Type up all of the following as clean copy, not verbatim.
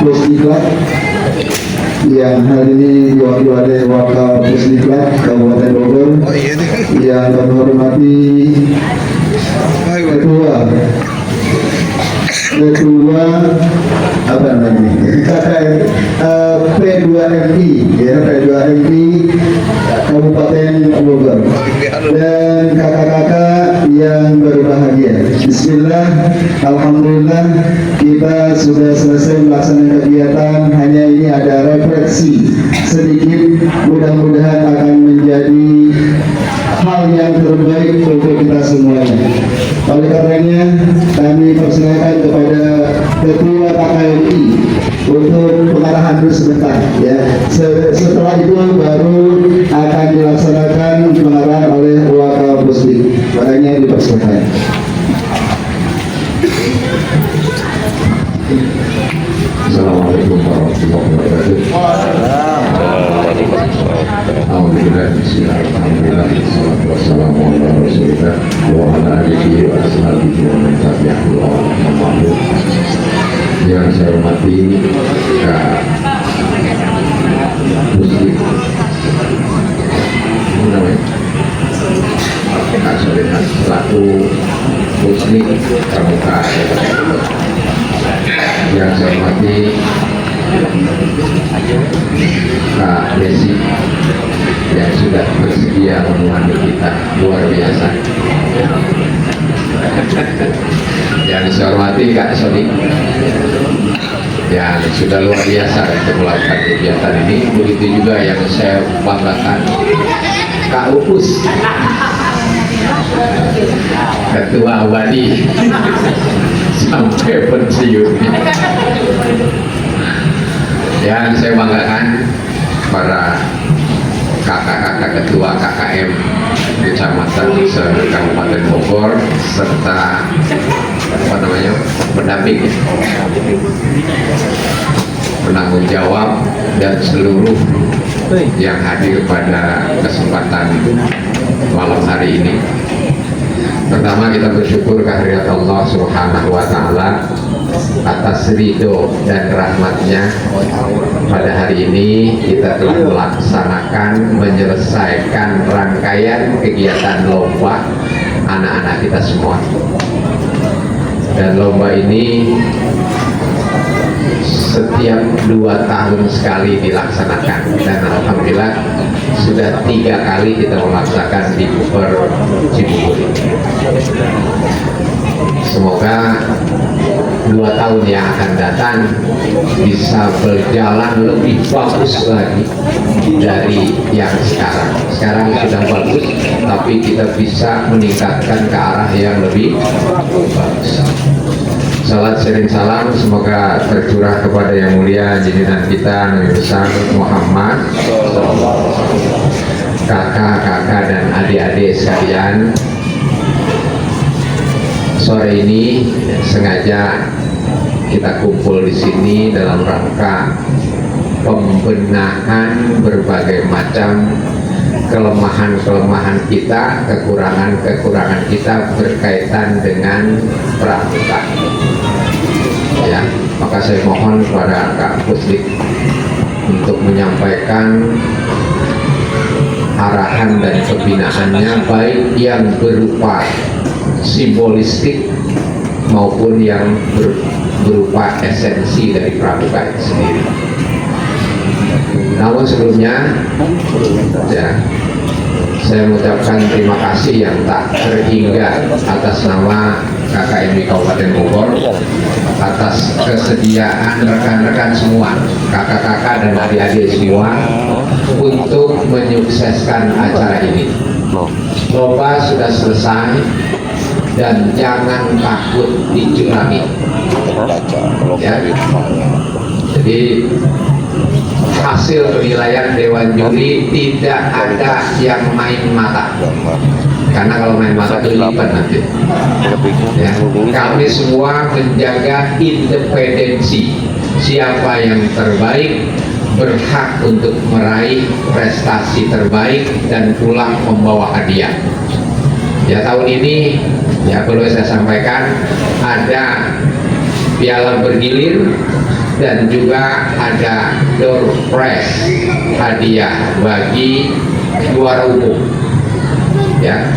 Pusdiklat yang hari ini diwakili oleh Wakil Pusdiklat Kabupaten Bogor yang kami hormati ketua apa namanya P2MI ya, P2MI Kabupaten Bogor dan kakak-kakak yang berbahagia. Bismillah, alhamdulillah kita sudah selesai melaksanakan kegiatan. Hanya ini ada refleksi sedikit, mudah-mudahan akan menjadi hal yang terbaik untuk kita semuanya. Oleh karenanya kami persilakan kepada Ketua KKMI untuk pengarahan dulu sebentar ya. Setelah itu baru akan dilaksanakan pengarahan oleh Wakil Pusdik. Makanya dipersilakan. Assalamualaikum warahmatullahi wabarakatuh. Alhamdulillah, bismillahirrahmanirrahim. Wassalatu wassalamu ala rasulillah wa ala alihi wa ashabihi wa man tabi'ahullah wa man. Yang saya hormati Kak Muslim, Kak Solehan selaku Muslim Pramuka. Yang saya hormati Kak Desi yang sudah bersedia menemani kita, luar biasa. Yang saya hormati Kak Sony yang sudah luar biasa untuk melakukan kegiatan ini. Begitu juga yang saya banggakan Kak Upus, Ketua Abadi sampai pensiun. Yang saya banggakan para kakak-kakak ketua KKM Kecamatan Kabupaten Bogor serta pendamping, penanggung jawab dan seluruh yang hadir pada kesempatan malam hari ini. Pertama, kita bersyukur kehadirat Allah Subhanahu wa Ta'ala atas ridho dan rahmatnya. Pada hari ini kita telah melaksanakan, menyelesaikan rangkaian kegiatan lomba anak-anak kita semua. Dan lomba ini setiap 2 tahun sekali dilaksanakan, dan alhamdulillah sudah 3 kali kita memaksakan di Bogor Cibubur. Semoga 2 tahun yang akan datang bisa berjalan lebih bagus lagi dari yang sekarang. Sekarang sudah bagus, tapi kita bisa meningkatkan ke arah yang lebih bagus. Salat sering salam semoga tercurah kepada yang mulia junjungan kita Nabi besar Muhammad, kakak-kakak dan adik-adik sekalian. Sore ini sengaja kita kumpul di sini dalam rangka pembenahan berbagai macam kelemahan-kelemahan kita, kekurangan-kekurangan kita berkaitan dengan pramuka. Ya, maka saya mohon kepada Kak Pusdik untuk menyampaikan arahan dan pembinaannya, baik yang berupa simbolistik maupun yang berupa esensi dari pramuka itu sendiri. Namun sebelumnya, ya, saya mengucapkan terima kasih yang tak terhingga atas nama KKMI Kabupaten Bogor, atas kesediaan rekan-rekan semua, kakak-kakak dan adik-adik semua untuk menyukseskan acara ini. Lomba sudah selesai dan jangan takut dicurangi. Ya. Jadi hasil penilaian Dewan Juri tidak ada yang main mata, karena kalau main mata dilipat nanti. Ya. Kami semua menjaga independensi. Siapa yang terbaik berhak untuk meraih prestasi terbaik dan pulang membawa hadiah. Ya, tahun ini ya perlu saya sampaikan ada piala bergilir dan juga ada door prize hadiah bagi juara umum ya,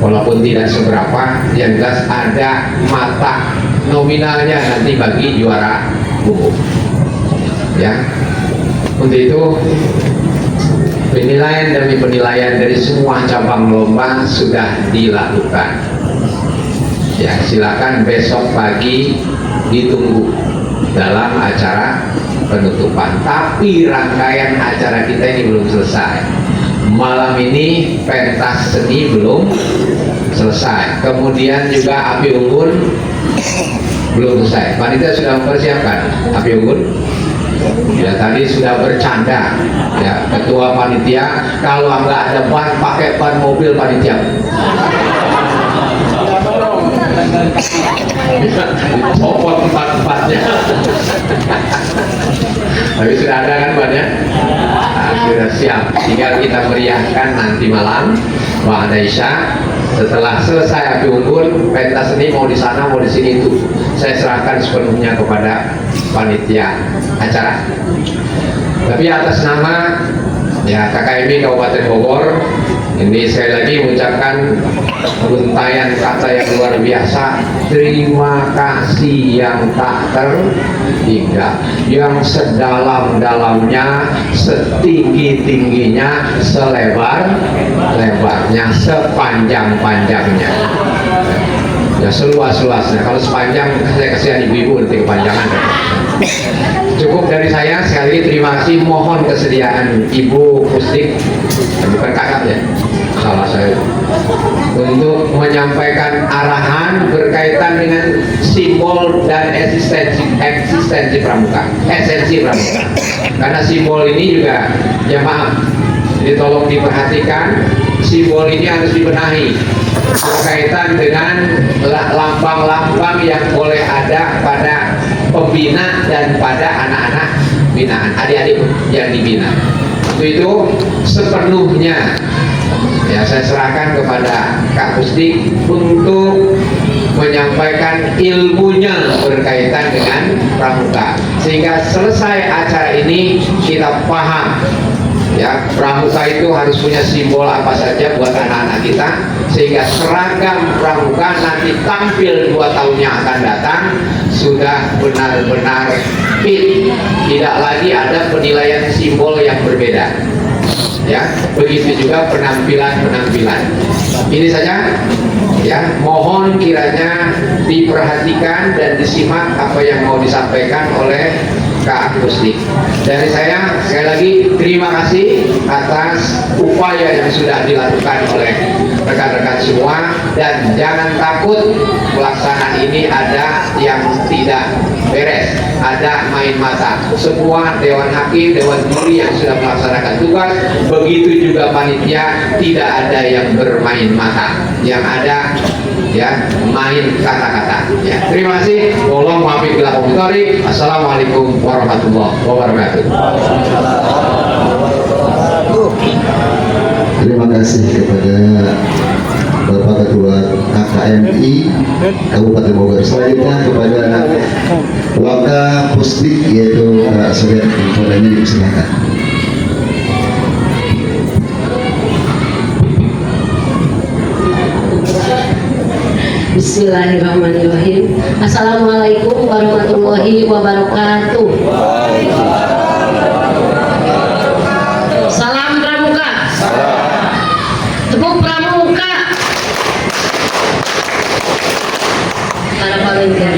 walaupun tidak seberapa, yang jelas ada mata nominalnya nanti bagi juara umum ya. Untuk itu penilaian demi penilaian dari semua cabang lomba sudah dilakukan ya. Silakan besok pagi ditunggu dalam acara penutupan. Tapi rangkaian acara kita ini belum selesai. Malam ini pentas seni belum selesai, kemudian juga api unggun belum selesai. Panitia sudah mempersiapkan api unggun ya, tadi sudah bercanda ya ketua panitia, kalau nggak ada ban pakai ban mobil panitia. Copot tempat-tempatnya. Tapi sudah ada kan bannya? Nah, sudah siap. Tinggal kita meriahkan nanti malam Mbak Aisyah. Setelah selesai api unggun, pentas ini mau di sana mau di sini, itu saya serahkan sepenuhnya kepada panitia acara. Tapi atas nama ya KKMI Kabupaten Bogor, ini sekali lagi mengucapkan untayan kata yang luar biasa. Terima kasih yang tak terhingga, yang sedalam-dalamnya, setinggi-tingginya, selebar-lebarnya, sepanjang-panjangnya ya, seluas-luasnya. Kalau sepanjang saya kasihan ibu-ibu nanti kepanjangan. Cukup dari saya. Sekali lagi terima kasih. Mohon kesediaan Ibu Pusdik, bukan kakak ya, salah saya, untuk menyampaikan arahan berkaitan dengan simbol dan eksistensi pramuka, esensi pramuka. Karena simbol ini juga, ya maaf, jadi tolong diperhatikan, simbol ini harus dibenahi berkaitan dengan lambang-lambang yang boleh ada pada pembina dan pada anak-anak binaan, adik-adik yang dibina. Untuk itu sepenuhnya ya saya serahkan kepada Kak Pusdik untuk menyampaikan ilmunya berkaitan dengan pramuka, sehingga selesai acara ini kita paham ya, pramuka itu harus punya simbol apa saja buat anak-anak kita, sehingga seragam pramuka nanti tampil 2 tahun yang akan datang sudah benar-benar fit, tidak lagi ada penilaian simbol yang berbeda ya. Begitu juga penampilan-penampilan. Ini saja ya, mohon kiranya diperhatikan dan disimak apa yang mau disampaikan oleh Kak Pusdik. Dari saya sekali lagi terima kasih atas upaya yang sudah dilakukan oleh rekan-rekan semua, dan jangan takut pelaksanaan ini ada yang tidak beres, ada main mata. Semua dewan hakim, dewan juri yang sudah melaksanakan tugas, begitu juga panitia, tidak ada yang bermain mata, yang ada ya main kata-kata ya. Terima kasih. Tolong maafin bila komentar. Assalamualaikum warahmatullahi wabarakatuh. Terima kasih kepada Bapak Ketua KKMI Kabupaten Bogor. Selanjutnya kepada Waka Pusdik yaitu Kak Surya, kepadanya dipersilakan. Bismillahirrahmanirrahim. Assalamualaikum warahmatullahi wabarakatuh. Salam pramuka. Tepuk pramuka. Para panitia.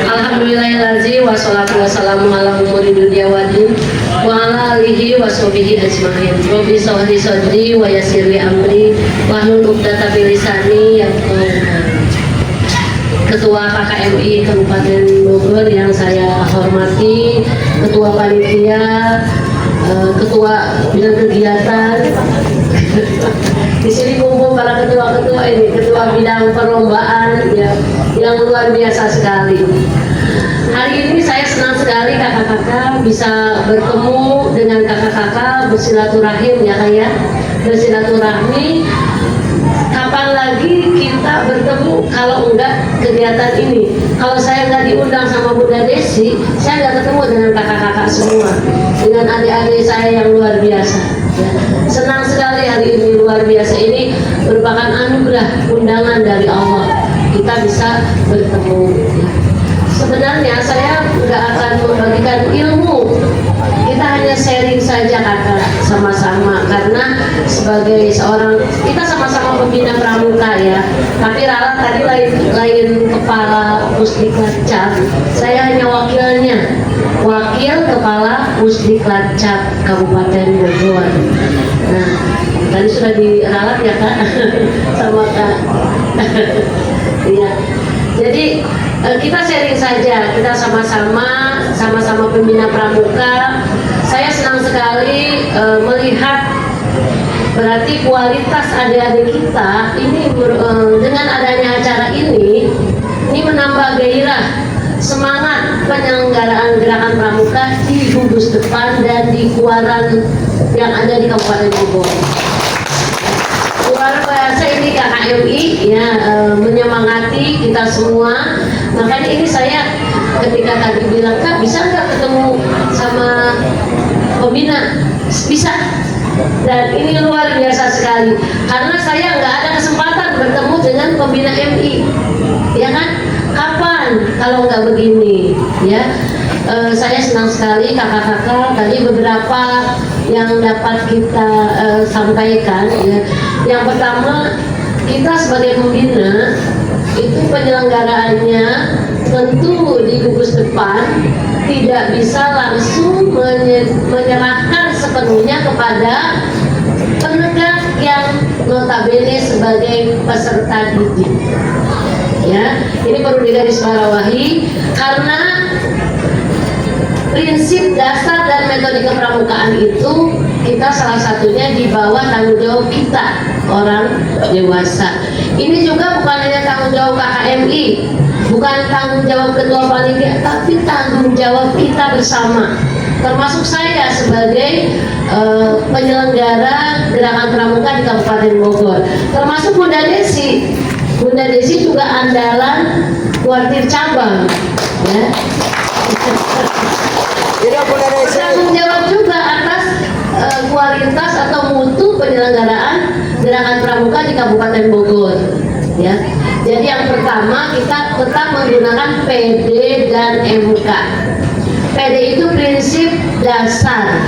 Alhamdulillahirrahmanirrahim. Wassalatu wassalamu ala umuri dunia wadin wa ala alihi wa sahbihi ajma'in. Rabbi sholli sadri wa yassirli amri wahlul 'uqdatam min lisani yafqahu. Ketua KKMI Kabupaten Bogor yang saya hormati, Ketua Panitia, Ketua Bidang Kegiatan, di sini kumpul para ketua-ketua ini, Ketua Bidang Perlombaan ya, yang luar biasa sekali. Hari ini saya senang sekali kakak-kakak bisa bertemu dengan kakak-kakak, bersilaturahim ya kak ya, bersilaturahmi kapan lagi kita bertemu kalau enggak kegiatan ini. Kalau saya nggak diundang sama Bunda Desi, saya nggak ketemu dengan kakak-kakak semua, dengan adik-adik saya yang luar biasa. Ya. Senang sekali hari ini, luar biasa. Ini merupakan anugerah, undangan dari Allah. Kita bisa bertemu. Ya. Sebenarnya saya nggak akan membagikan ilmu, kita hanya sharing saja kakak sama-sama, karena sebagai seorang, kita sama-sama pembina pramuka ya, tapi Rara tadi lain kepala Pusdiklat Cap, saya hanya wakilnya, wakil kepala Pusdiklat Cap Kabupaten Bogor. Nah, tadi sudah diralat ya kak sama kak. Iya. Jadi kita sharing saja, kita sama-sama pembina pramuka. Saya senang sekali melihat berarti kualitas adik-adik kita ini dengan adanya acara ini menambah gairah, semangat penyelenggaraan gerakan pramuka di gugus depan dan di kuaran yang ada di Kabupaten Bogor. Luar biasa ini KKMI ya, menyemangati kita semua. Makanya ini saya ketika tadi bilang, Kak bisa nggak ketemu sama pembina? Bisa. Dan ini luar biasa sekali karena saya nggak ada kesempatan bertemu dengan pembina MI, ya kan? Kapan kalau nggak begini ya? Saya senang sekali kakak-kakak tadi beberapa yang dapat kita sampaikan ya. Yang pertama, kita sebagai pembina itu penyelenggaraannya tentu di gugus depan tidak bisa langsung menyerahkan sepenuhnya kepada penegak yang notabene sebagai peserta didik. Ya, ini perlu digarisbawahi karena prinsip dasar dan metode kepramukaan itu kita salah satunya di bawah tanggung jawab kita orang dewasa. Ini juga bukan hanya tanggung jawab KKMI, bukan tanggung jawab ketua panitia, tapi tanggung jawab kita bersama. Termasuk saya sebagai penyelenggara gerakan pramuka di Kabupaten Bogor, termasuk Bunda Desi. Bunda Desi juga andalan kuartir cabang, ya. Bertanggung jawab juga atas kualitas atau mutu penyelenggaraan gerakan pramuka di Kabupaten Bogor. Ya, jadi yang pertama kita tetap menggunakan PD dan MK. PD itu prinsip dasar,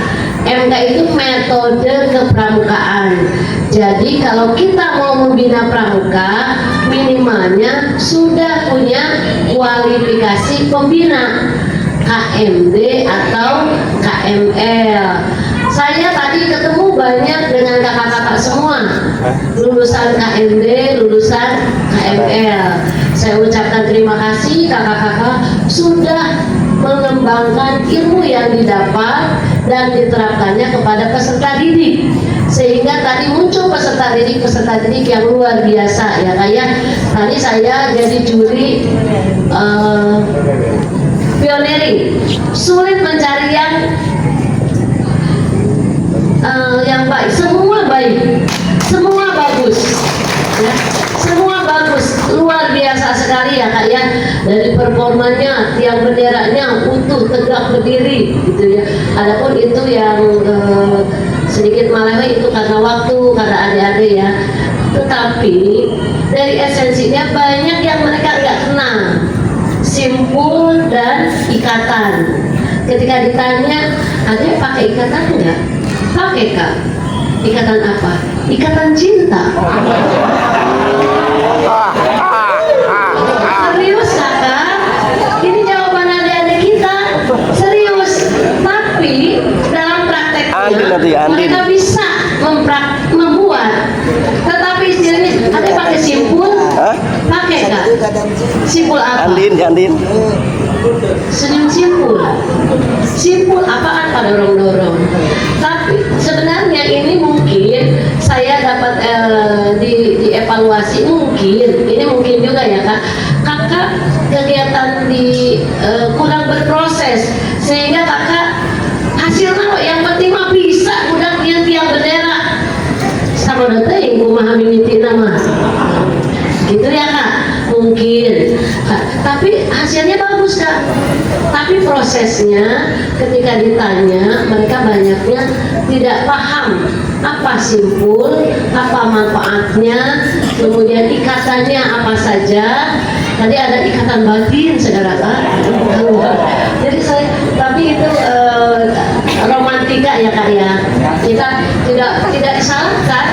MK itu metode kepramukaan. Jadi kalau kita mau membina pramuka, minimalnya sudah punya kualifikasi pembina KMD atau KML. Saya tadi ketemu banyak dengan kakak-kakak semua, lulusan KMD, lulusan KML. Saya ucapkan terima kasih kakak-kakak sudah mengembangkan ilmu yang didapat dan diterapkannya kepada peserta didik, sehingga tadi muncul peserta didik yang luar biasa ya. Kayak tadi saya jadi juri pioneering, sulit mencari yang baik, semua bagus ya, semua bagus, luar biasa sekali ya kak ya. Dari performanya, tiang benderanya utuh, tegak berdiri gitu ya. Adapun itu yang sedikit melewe itu karena waktu, karena adik-adik ya. Tetapi dari esensinya banyak yang mereka nggak kenal, simpul dan ikatan. Ketika ditanya, adik pakai ikatan enggak? Pakai kak. Ikatan apa? Ikatan cinta. Serius kakak? Ini jawaban adik-adik kita. Serius. Tapi dalam prakteknya mereka bisa membuat. Tetapi istilahnya adik pakai simpul. Pakai kak. Simpul apa? Andin. Senyum simpul. Simpul apaan pada dorong-dorong. Tapi sebenarnya ini mungkin saya dapat dievaluasi, ini mungkin juga ya kak. Kakak kegiatan di kurang berproses sehingga kakak hasilnya yang penting mah bisa udah tiang bendera sama detik memahami mimpi nama gitu ya Kak, mungkin tapi hasilnya bagus Kak, tapi prosesnya ketika ditanya mereka banyaknya tidak paham apa simpul, apa manfaatnya, kemudian ikatannya apa saja. Tadi ada ikatan batin segala Kak. Jadi saya, tapi itu romantika ya Kak ya. Kita tidak disalahkan.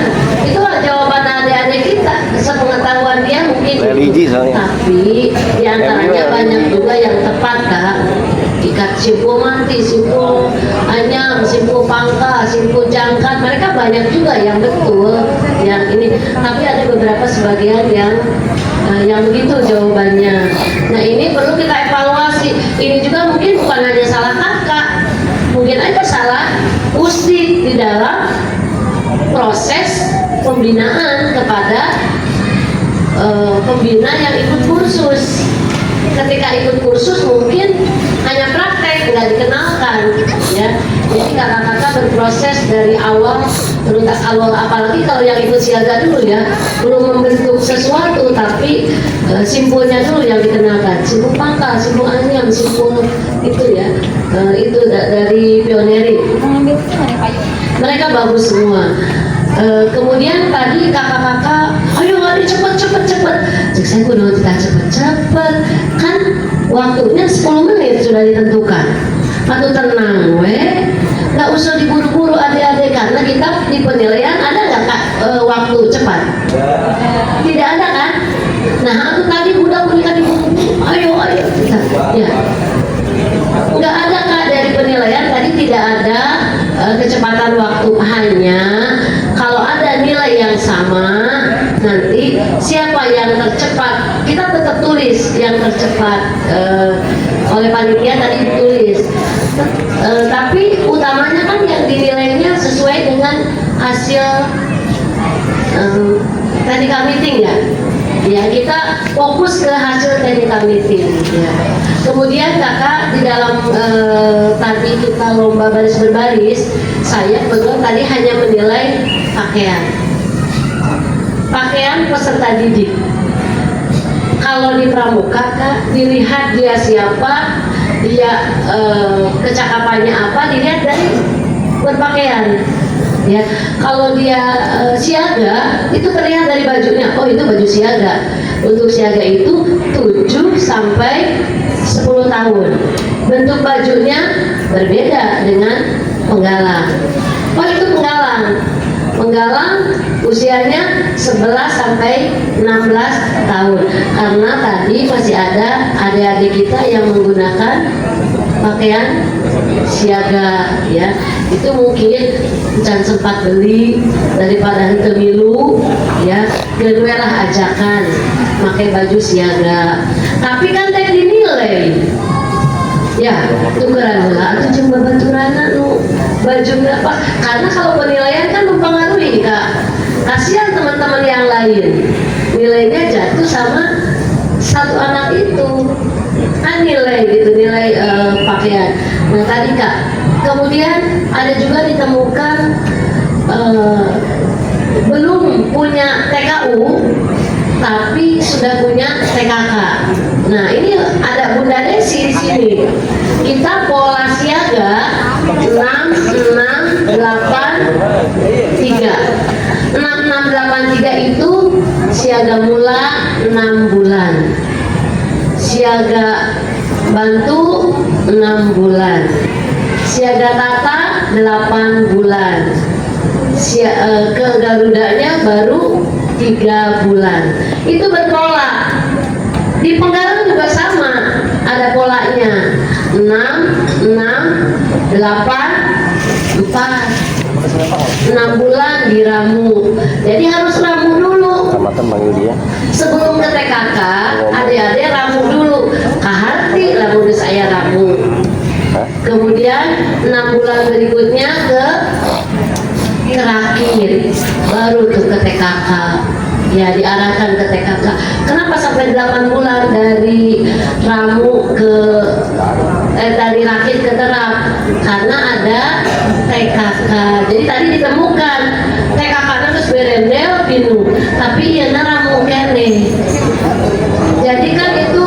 Itulah jawaban adik-adik kita. Sepengetahuan dia mungkin religi soalnya. Tapi diantaranya banyak juga yang tepat Kak. Ikat simpul mati, simpul anyam, simpul pangka, simpul jangkat, mereka banyak juga yang betul yang ini. Tapi ada beberapa sebagian yang begitu jawabannya. Nah ini perlu kita evaluasi. Ini juga mungkin bukan hanya salah kakak, mungkin aja salah Usti di dalam proses pembinaan kepada pembina yang ikut kursus. Ketika ikut kursus mungkin hanya praktek, nggak dikenalkan ya. Jadi kakak-kakak berproses dari awal, apalagi kalau yang ikut siaga dulu ya, belum membentuk sesuatu tapi simpulnya dulu yang dikenalkan, simpul pangkal, simpul anyam, simpul itu ya, itu dari pioneri. Mereka bagus semua. Kemudian tadi kakak-kakak, ayo lari cepet. Cek saya udah cepet kan waktunya 10 menit sudah ditentukan. Atau tenang nggak usah diburu-buru adik-adik, karena kita di penilaian ada nggak Kak waktu cepat? Tidak ada kan? Nah aku tadi budak berikan diburu-buru, ayo ya. Nggak ada Kak, dari penilaian tadi tidak ada kecepatan waktu, hanya kalau ada nilai yang sama nanti siapa yang tercepat kita tetap tulis yang tercepat oleh panitia tadi ditulis, tapi utamanya kan yang dinilainya sesuai dengan hasil technical meeting ya, kita fokus ke hasil technical meeting ya. Kemudian kakak di dalam tadi kita lomba baris berbaris, saya kebetulan tadi hanya menilai pakaian peserta didik. Kalau di pramuka Kak, dilihat dia siapa, dia kecakapannya apa, dilihat dari berpakaian ya. Kalau dia siaga itu terlihat dari bajunya, oh itu baju siaga. Untuk siaga itu 7 sampai 10 tahun. Bentuk bajunya berbeda dengan penggalang. Oh itu penggalang usianya 11 sampai 16 tahun. Karena tadi masih ada adik-adik kita yang menggunakan pakaian siaga ya. Itu mungkin jangan sempat beli daripada milu ya, keluarlah ajakan pakai baju siaga. Tapi kan teh dinilai ya, tukeran lah atau cuma baturana nu baju berapa, karena kalau penilaian kan mempengaruhi Kak. Kasihan teman-teman yang lain nilainya jatuh sama satu anak itu kan, nilai gitu, nilai pakaian. Nah tadi Kak, kemudian ada juga ditemukan belum punya TKU tapi sudah punya TKK. Nah ini ada Bunda Desi di sini. Kita pola siaga 6683. 6683 itu siaga mula 6 bulan, siaga bantu 6 bulan, siaga tata 8 bulan, ke Garudanya baru 3 bulan. Itu berpola. Di penggalang juga sama, ada polanya 6, 6, 8, 4, 6 bulan diramu. Jadi harus ramu dulu. Sebelum ke TKK, adik-adik ramu dulu. Kaharti ramu saya ramu. Kemudian 6 bulan berikutnya ke terakhir baru ke TKK ya, diarahkan ke TKK. Kenapa sampai 8 bulan dari ramu ke dari rakit ke terap? Karena ada TKK. Jadi tadi ditemukan TKK terus berendel pinu tapi ya naramu kene. Jadi kan itu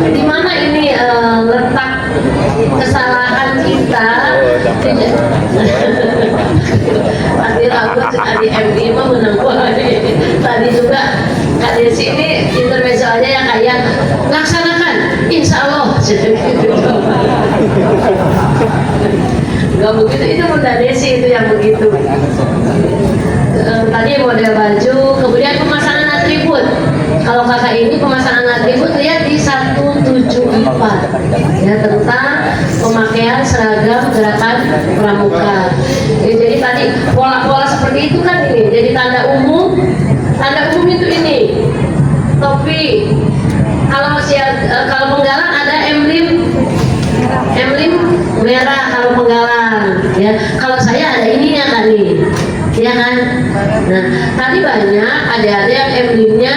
di mana ini letak kesalahan kita. Pasti aku di MI mah menang tadi juga di sini intermezzo aja yang kayak laksanakan insya Allah. Gak begitu, itu Bunda Desi itu yang begitu. Tadi model baju, kemudian pemasangan atribut. Kalau kakak ini pemasangan atribut lihat di 174 ya, tentang pemakaian seragam gerakan pramuka. Ya, jadi tadi pola-pola seperti itu kan ini. Jadi tanda umum itu ini topi. Kalau kalau penggalang ada emblem merah kalau penggalang ya. Kalau saya ada ininya kan nih, ya kan. Nah tadi banyak ada yang emblemnya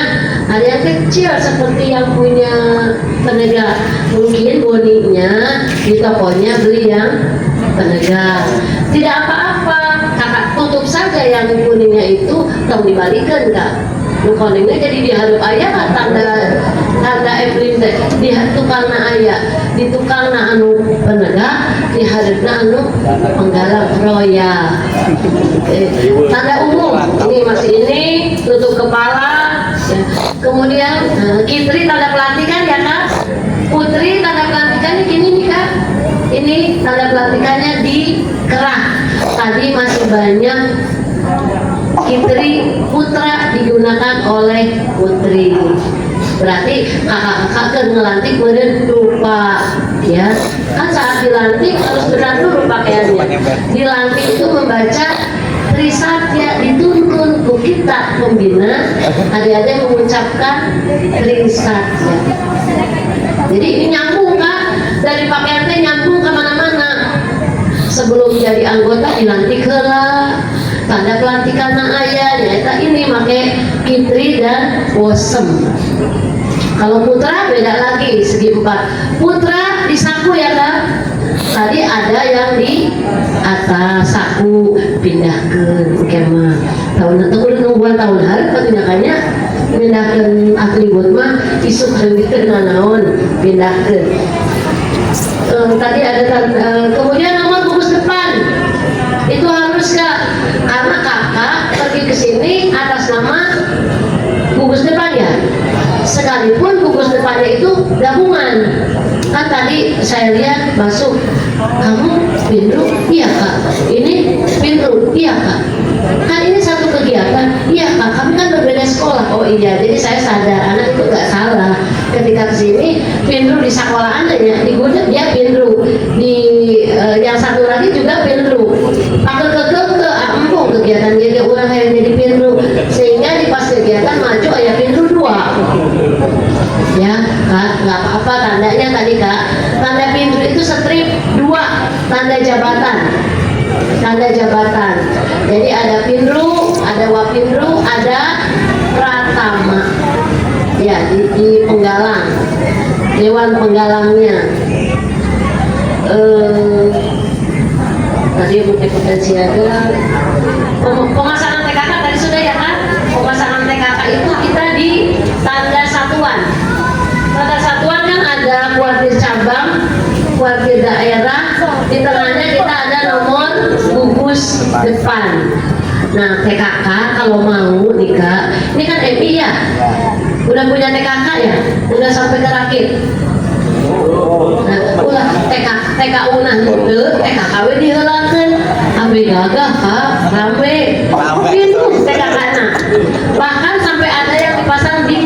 ada yang kecil seperti yang punya penegak, mungkin boninya di tokonya beli yang penegak. Tidak apa-apa, kakak tutup saja yang kuningnya itu, tong dibalikan kak. Nukoningnya jadi diharup ayah tanda emblem di tukang na ayah, di tukang na anu penegak, di harap na anu penggalang roya. Tanda umum ini masih ini tutup kepala ya. Kemudian kitri tanda pelantikan ya kak, putri tanda pelantikannya gini nih kak, ini tanda pelantikannya di kerah. Tadi masih banyak kitri putra digunakan oleh putri, berarti kakak-kakak kan ngelantik meren lupa ya kan. Saat dilantik harus benar dulu pakaiannya. Dilantik itu membaca Trisatya, dituntun ku kita pembina adik-adik mengucapkan Trisatya. Jadi ini nyambung kak, dari pakaiannya nyambung kemana-mana. Sebelum jadi anggota dilantik lah, tanda pelantikan ayah nyata ini pakai kitri dan bosem. Kalau putra beda lagi, segi 4. Putra di saku ya kak. Tadi ada yang di atas saku pindah ke kemah. Tahun itu udah nungguan tahun hari tindakannya pindahkan atribut mah isuk lebih naon pindah ke. Tadi ada kemudian nomor gugus depan itu harus kak, karena kakak pergi ke sini atas nama gugus depan ya, sekalipun gugus depannya itu gabungan. Kan tadi saya lihat masuk, kamu Pindru, iya kak, ini Pindru, iya kak, kan ini satu kegiatan, iya kak, kami kan berbeda sekolah. Oh iya, jadi saya sadar anak itu gak salah ketika kesini. Pindru di sekolah anda ya, di Gudeg dia Pindru, di yang satu lagi juga Pindru. Pakai ke empung kegiatan jadi orang yang jadi Pindru, sehingga di pas kegiatan maju ya Pindru 2 ya kak, nggak apa-apa. Tandanya tadi kak, tanda Pindru itu strip 2, tanda jabatan. Jadi ada Pindru, ada Wapindru, ada Pratama ya, di penggalang, dewan penggalangnya. Tadi potensi ada pemasangan TKK tadi sudah ya kan. Pemasangan TKK itu kita di tanda satuan. Tanda satuan kan ada kuartir cabang, kuartir daerah, di tengahnya kita ada nomor gugus depan. Nah TKK kalau mau nih kak, ini kan MI ya, udah punya TKK ya, udah sampai ke rakit. Nah, ulah TKU nah nuntut, TKKW dihilangkan, ambil gagah kak, rame, itu TKK nah. Bahkan sampai ada yang dipasang di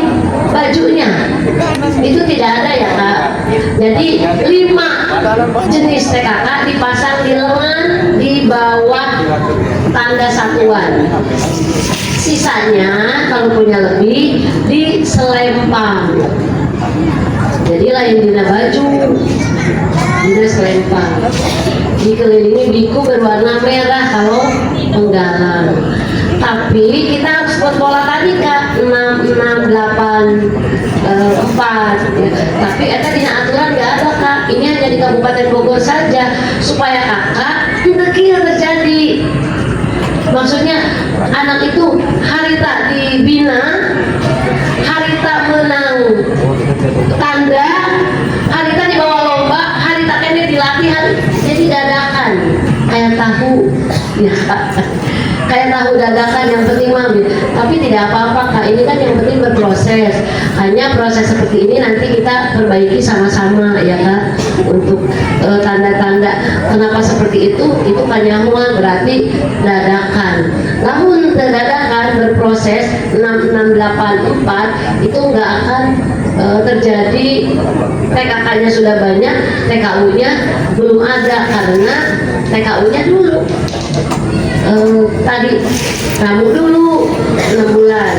bajunya, itu tidak ada ya kak. Jadi 5 jenis TKK dipasang di lengan di bawah tanda satuan. Sisanya kalau punya lebih di selempang. Jadi lain dina baju, dina selempang. Dikelilingi biku berwarna merah kalau penggalang. Tapi kita harus buat pola tadi kak, 6, 6, 8, 4 ya. Tapi ada dina aturan gak ada kak. Ini hanya di Kabupaten Bogor saja, supaya kakak tidak kira terjadi. Maksudnya anak itu harita di dibina, harita menang tanda, harita dibawa lomba, harita kene dilatihan, jadi dadakan kayak tahu ya. Kayak tahu dadakan, yang penting mah, tapi tidak apa-apa Kak, ini kan yang penting berproses. Hanya proses seperti ini nanti kita perbaiki sama-sama ya Kak, untuk tanda-tanda kenapa seperti itu panyamuan berarti dadakan. Namun dadakan berproses 6684 itu nggak akan terjadi. TKK-nya sudah banyak, TKU-nya belum ada karena TKU-nya dulu tadi kamu dulu 6 bulan.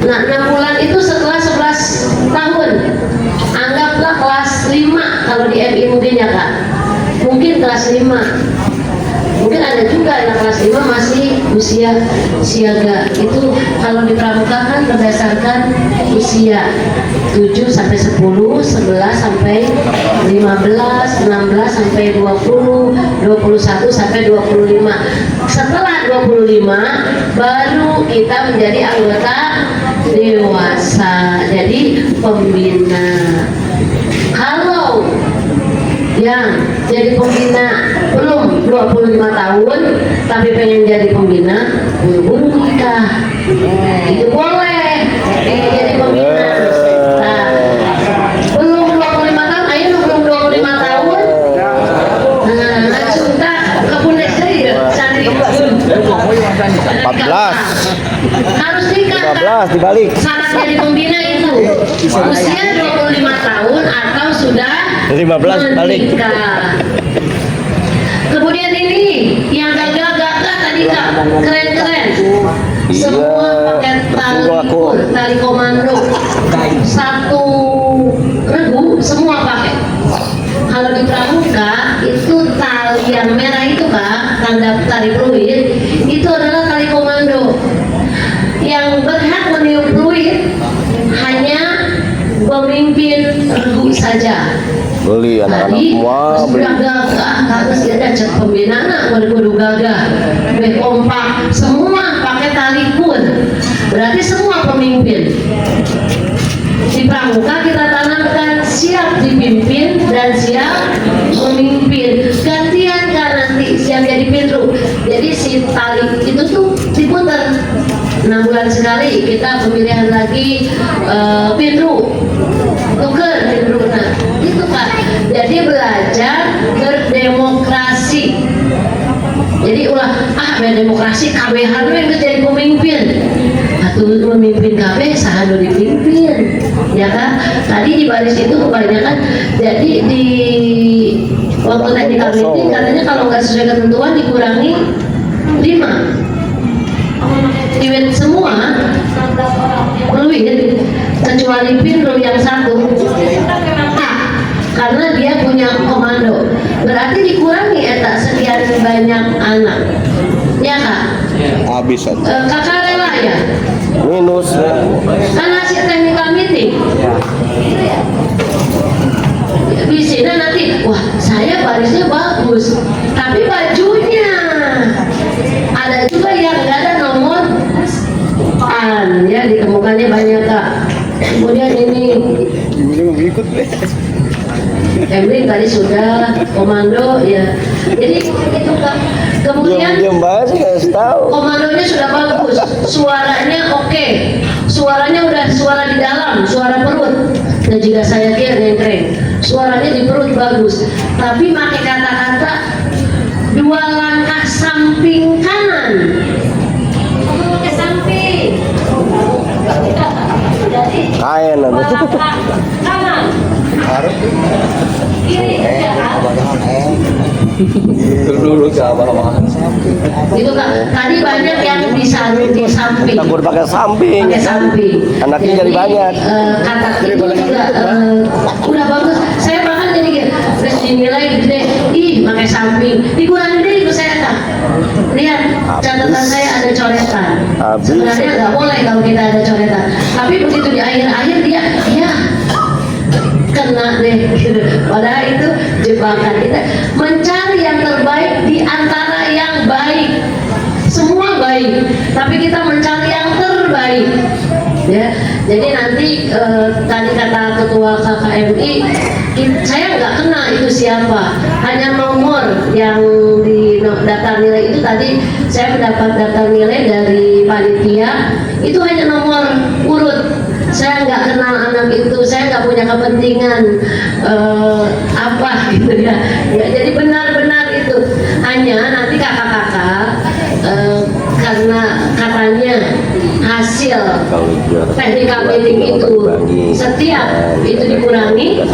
Nah 6 bulan itu setelah 11 tahun, anggaplah kelas 5 kalau di MI mungkin ya Kak, mungkin kelas 5, mungkin ada juga anak kelas 5 masih usia siaga. Itu kalau di pramuka kan berdasarkan usia 7 sampai 10, 11 sampai 15, 16 sampai 20, 21 sampai 25. Setelah 25 baru kita menjadi anggota dewasa, jadi pembina. Kalau yang jadi pembina belum 25 tahun tapi pengen jadi pembina, buru-buru nikah, itu boleh jadi pembina. Nah, belum 25 tahun, ayo belum 25 tahun, nah langsung tak ke Bunda Sri santri 14 harus nikah 15 dibalik. syarat jadi pembina itu usia 25 tahun atau sudah 15 balik. menikah. Kemudian ini yang gagah-gagah tadi Kak, keren-keren. Semua pakai tali komando, satu regu semua pakai. Kalau di pramuka itu tali yang merah itu Kak, tanda tali fluid, itu adalah tali komando. Yang berhak meniup fluid hanya pemimpin regu saja. Beli anak-anak semua beli. Gagah harus ada cek pembinaan, kudu gagah, kompak, semua pakai tali pun. Berarti semua pemimpin. Di pramuka kita tanamkan siap dipimpin dan siap memimpin. Gantian kan nanti siap jadi pinru. Jadi si tali itu tuh diputar 6 bulan sekali. Kita pemilihan lagi pinru, tuker pinru. Nah itu Pak. Jadi belajar berdemokrasi. Jadi ulah berdemokrasi KBH yang jadi pemimpin. Atau memimpin KB sahanu dipimpin, ya kan? Tadi di baris itu kebanyakan. Jadi di waktu naik di KB ini katanya kalau nggak sesuai ketentuan dikurangi 5. Diwet semua fluid kecuali pinru yang satu. Karena dia punya komando, berarti dikurangi eta sekian banyak anak, ya Kak? Habis aja. Kakak rela ya? Minus. Kan hasil technical meeting. Di sini nanti, wah saya barisnya bagus, tapi bajunya ada juga yang nggak ada nomor an, ya ditemukannya banyak Kak. Kemudian ini Emri tadi sudah komando ya. Jadi itu Kak. Kemudian Diam banget sih nggak tahu. komandonya sudah bagus, suaranya oke, suaranya udah suara di dalam, suara perut. Dan jika saya kira keren, suaranya di perut bagus. Tapi pakai kata-kata 2 langkah samping kanan. Ke samping. Jadi Kain 2 ada. langkah kanan. Kiri ya kan? Dulu ke abah-abahan. Itu Kak, tadi banyak yang di samping. Takut pakai samping. Pakai samping. Anaknya jadi banyak. Kata itu juga udah bagus. Saya bahkan jadi terus dinilai gede. Ih, pakai samping. Dikurangin deh itu saya Kak. Lihat catatan saya ada coretan. Habis. Sebenarnya nggak boleh kalau kita ada coretan. Tapi begitu di akhir-akhir dia, ya kena deh gitu. Padahal itu jebakan kita mencari yang terbaik di antara yang baik. Semua baik, tapi kita mencari yang terbaik. ya. Jadi nanti tadi kata ketua KKMI, saya nggak kenal itu siapa, hanya nomor yang di daftar nilai itu tadi saya mendapat daftar nilai dari panitia, itu hanya nomor urut. Saya nggak kenal anak itu, saya nggak punya kepentingan apa gitu ya. Jadi benar-benar itu hanya nanti kakak-kakak karena katanya hasil technical meeting itu setiap itu dikurangi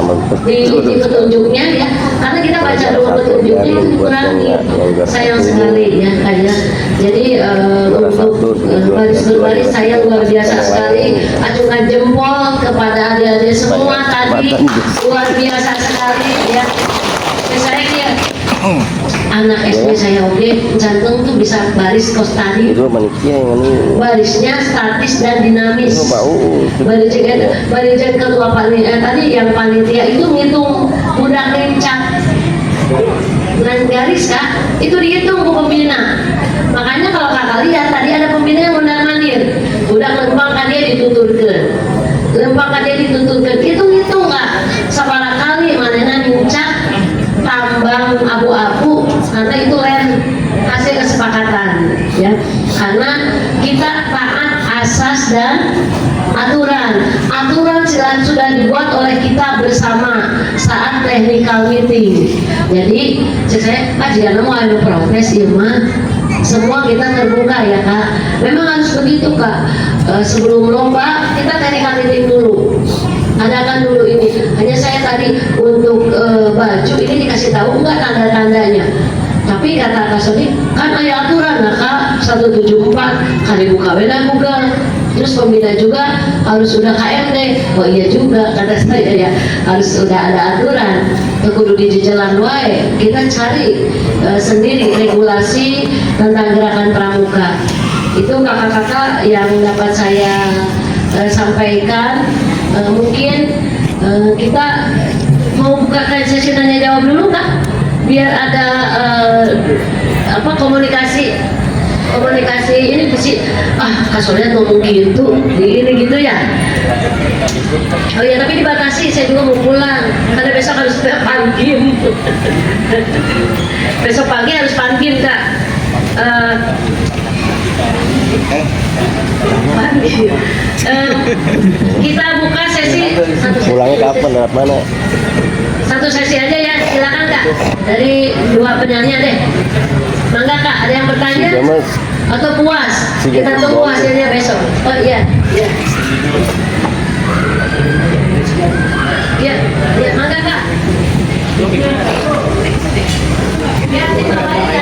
di petunjuknya ya, karena kita baca dulu petunjuknya itu dikurangi, sayang sekali ya kayak. Jadi untuk baris berbaris saya luar biasa sekali, acungkan jempol kepada adik-adik semua tadi, luar biasa sekali ya. Saya kira anak SD saya oke, jantung tuh bisa baris kos tadi. Itu manusia yang ini. Barisnya statis dan dinamis. Barisnya ketua panitia tadi yang panitia itu ngitung budak lincah dan garis kak, itu dihitung bu pembina. Makanya kalau kakak lihat tadi ada pembina yang mondar-mandir, budak lempang kan dia dituturkan, hitung kak, sabara kali manena lincah tambang abu-abu, karena itu hasil kesepakatan ya, karena kita taat asas dan aturan sudah dibuat oleh kita bersama saat technical meeting. Jadi saya kajian mau ada progres ya mah, semua kita terbuka ya kak, memang harus begitu kak. Sebelum lomba kita technical meeting dulu, adakan dulu ini. Hanya saya tadi untuk baju ini dikasih tahu enggak tanda-tandanya, tapi kata Kak Sodi kan ada aturan nah kak, 174 kali buka beda Google, terus pembina juga harus sudah KMD. Oh iya juga kata saya ya, harus sudah ada aturan, kudu di jalan wae. Kita cari sendiri regulasi tentang gerakan pramuka. Itu kakak-kakak yang dapat saya sampaikan. Mungkin kita mau buka sesi tanya jawab dulu kak, biar ada komunikasi ini mesti kasurnya ngomong gitu ini gitu ya. Oh ya, tapi dibatasi, saya juga mau pulang karena besok harus pangkim. Besok pagi harus pangkim kak. Kita buka sesi Pulangnya kapan, lewat mana? satu sesi aja ya, silakan kak, dari dua penyanyi deh. Mangga kak, ada yang bertanya atau puas? Kita tunggu hasilnya besok. Oh iya, iya. Iya, iya, mangga kak. Biar dibawain.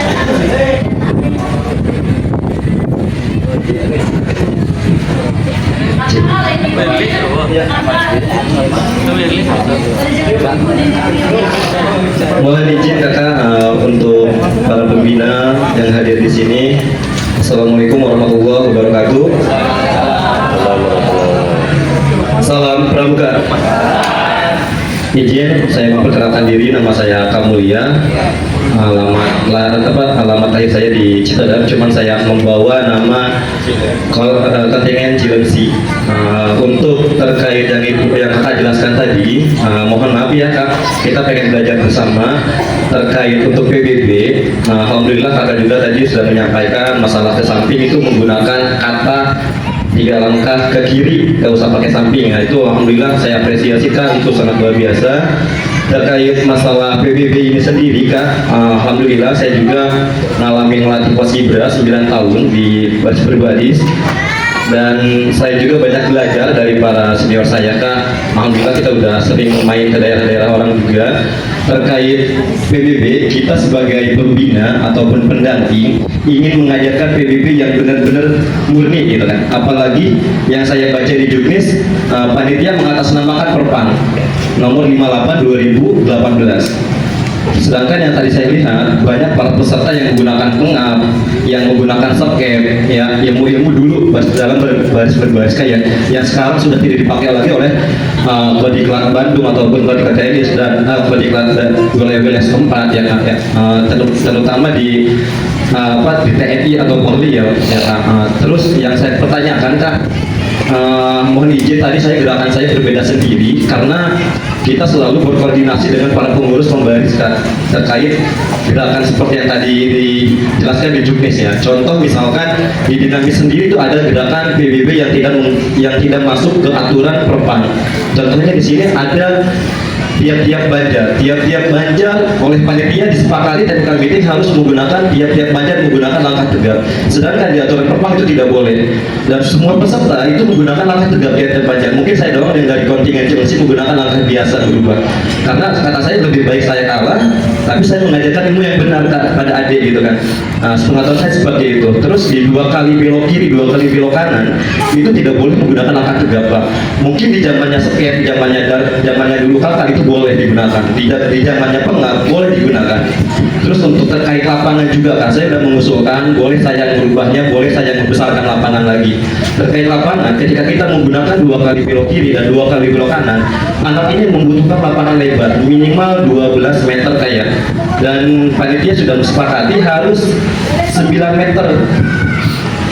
Mohon izin kakak untuk para pembina yang hadir di sini. Assalamualaikum warahmatullahi wabarakatuh. Salam pramuka. Izin saya memperkenalkan diri, nama saya Kamulia. Alamat lahir saya di Citadam, cuman saya membawa nama kontingen Cilengsi. Untuk terkait yang kakak jelaskan tadi, mohon maaf ya kak, kita pengen belajar bersama terkait untuk PBB. Alhamdulillah kakak juga tadi sudah menyampaikan masalah ke samping itu menggunakan kata 3 langkah ke kiri, gak usah pakai samping. Nah, itu alhamdulillah saya apresiasi kak, itu sangat luar biasa. Terkait masalah PBB ini sendiri kak, alhamdulillah saya juga mengalami ngelatih Paskibra 9 tahun di baris berbaris, dan saya juga banyak belajar dari para senior saya kak. Alhamdulillah kita udah sering main ke daerah-daerah orang juga. Terkait PBB, kita sebagai pembina ataupun pendamping ingin mengajarkan PBB yang benar-benar murni gitu kan. Apalagi yang saya baca di Juknis, panitia mengatasnamakan Perpang nomor 58 2018. Sedangkan yang tadi saya lihat banyak para peserta yang menggunakan pengap, yang menggunakan subcap, ya ilmu-ilmu dulu dalam baris berbaris kayak yang sekarang sudah tidak dipakai lagi oleh Badiklat Bandung ataupun Badiklat TNI dan Badiklat wilayah-wilayah setempat ya, terutama di di TNI atau Polri ya. Terus yang saya pertanyakan kak, mohon izin tadi gerakan saya berbeda sendiri karena kita selalu berkoordinasi dengan para pengurus pembaris terkait gerakan seperti yang tadi dijelaskan di Juknis ya. Contoh misalkan di Dinamis sendiri itu ada gerakan PBB yang tidak masuk ke aturan perpang. Contohnya di sini ada tiap-tiap banjar oleh panitia disepakati technical meeting harus menggunakan tiap-tiap banjar menggunakan langkah tegap. Sedangkan di aturan perpang itu tidak boleh. Dan semua peserta itu menggunakan langkah tegap tiap-tiap banjar. Mungkin saya doang yang dari kontingen Cilengsi menggunakan langkah biasa berubah. Karena kata saya lebih baik saya kalah, tapi saya mengajarkan ilmu yang benar pada adik gitu kan. Sepengetahuan saya seperti itu. Terus di 2 kali belok kiri, 2 kali belok kanan itu tidak boleh menggunakan langkah tegap Pak. Mungkin di zamannya Seket, zamannya dulu kakak itu boleh digunakan, di zamannya Pengap boleh digunakan. Terus untuk terkait lapangan juga kan, saya sudah mengusulkan boleh saya merubahnya, boleh saya membesarkan lapangan lagi. Terkait lapangan, ketika kita menggunakan 2 kali belok kiri dan 2 kali belok kanan, anak ini membutuhkan lapangan lebar minimal 12 meter kayak, dan panitia sudah sepakati harus 9 meter.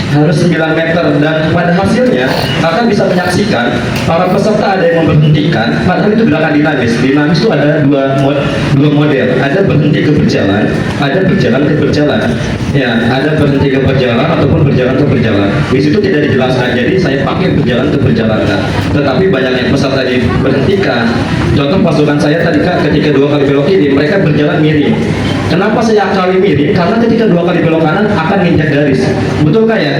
Harus 9 meter, dan pada hasilnya kakak bisa menyaksikan para peserta ada yang memberhentikan, padahal itu gerakan dinamis. Dinamis itu ada dua model, ada berhenti ke berjalan, ada berjalan ke berjalan. Ya, ada berhenti ke berjalan ataupun berjalan ke berjalan. Di situ tidak dijelaskan, jadi saya pakai berjalan ke berjalan. Tetapi banyak yang peserta diberhentikan. Contoh pasukan saya tadi kak, ketika 2 kali belok kiri, mereka berjalan miring. Kenapa saya kali miring? Karena ketika 2 kali belok kanan akan injak garis. Betul kak ya?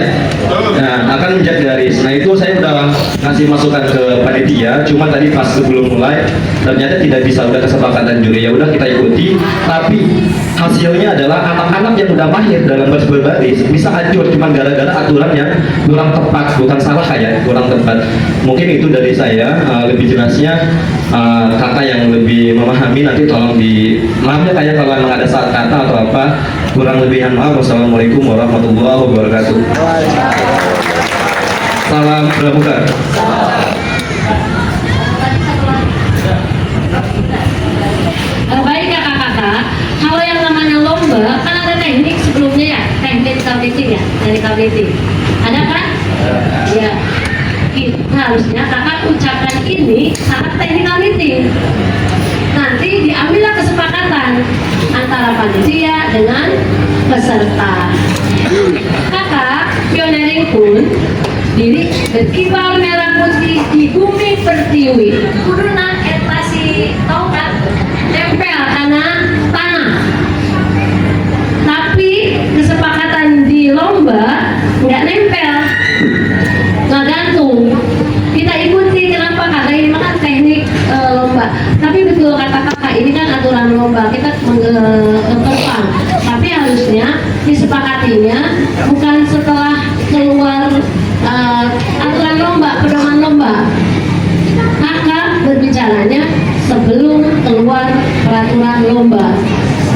Nah, akan injak garis. Nah itu saya udah ngasih masukan ke panitia. Cuma tadi pas sebelum mulai ternyata tidak bisa, udah kesepakatan juri. Ya udah kita ikuti. Tapi hasilnya adalah anak-anak yang udah mahir dalam berbaris bisa hancur cuma gara-gara aturan yang kurang tepat. Bukan salah kayak kurang tepat. Mungkin itu dari saya. Lebih jelasnya kakak yang lebih memahami nanti tolong di maaf ya kayak kalau memang ada salah kata atau apa kurang lebihan maaf. Wassalamualaikum warahmatullahi wabarakatuh. Salam pramuka. Baik kakak-kakak, kalau yang namanya lomba kan ada teknik sebelumnya ya, teknik meeting ya, dari meeting. Ada kan? Ya. Harusnya kakak ucapkan ini saat technical meeting. Nanti diambillah kesepakatan antara panitia dengan peserta. Kakak pioneering pun diri berkibar merah putih di bumi pertiwi. Kudunan etasi tongkat tempel karena tanah. Tapi kesepakatan di lomba nggak nempel, nggak gantung. Kita ikuti kenapa karena ini kan teknik lomba. Tapi betul kata kakak, ini kan aturan lomba kita perpang. Tapi harusnya disepakatinya bukan setelah keluar aturan lomba, pedoman lomba. Kakak berbicaranya sebelum keluar peraturan lomba